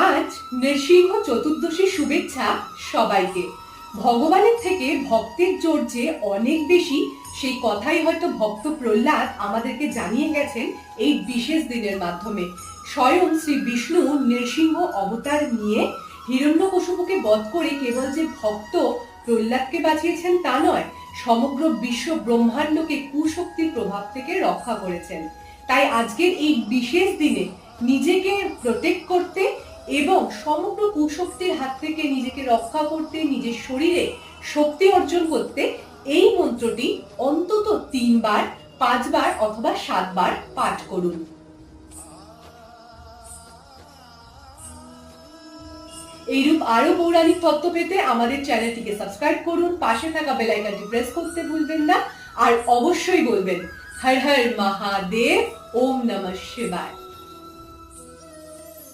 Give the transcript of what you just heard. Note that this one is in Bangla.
আজ নৃসিংহ চতুর্দশীর শুভেচ্ছা সবাইকে। ভগবানের থেকে ভক্তের জোর যে অনেক বেশি, সেই কথাই হয়তো ভক্ত প্রহ্লাদ আমাদেরকে জানিয়ে গেছেন এই বিশেষ দিনের মাধ্যমে। স্বয়ং শ্রী বিষ্ণু নৃসিংহ অবতার নিয়ে হিরণ্যকশিপুকে বধ করে কেবল যে ভক্ত প্রহ্লাদকে বাঁচিয়েছেন তা নয়, সমগ্র বিশ্ব ব্রহ্মাণ্ডকে কুশক্তির প্রভাব থেকে রক্ষা করেছেন। তাই আজকের এই বিশেষ দিনে নিজেকে প্রোটেক্ট করতে এবং সমগ্র কুশক্তির হাত থেকে নিজেকে রক্ষা করতে, নিজের শরীরে শক্তি অর্জন করতে এই মন্ত্রটি অন্তত 3 বার, 5 বার অথবা 7 বার পাঠ করুন। এইরূপ আরো পৌরাণিক তথ্য পেতে আমাদের চ্যানেলটিকে সাবস্ক্রাইব করুন, পাশে থাকা বেল আইকনটি প্রেস করতে ভুলবেন না, আর অবশ্যই বলবেন হর হর মহাদেব, ওম নমঃ শিবায়।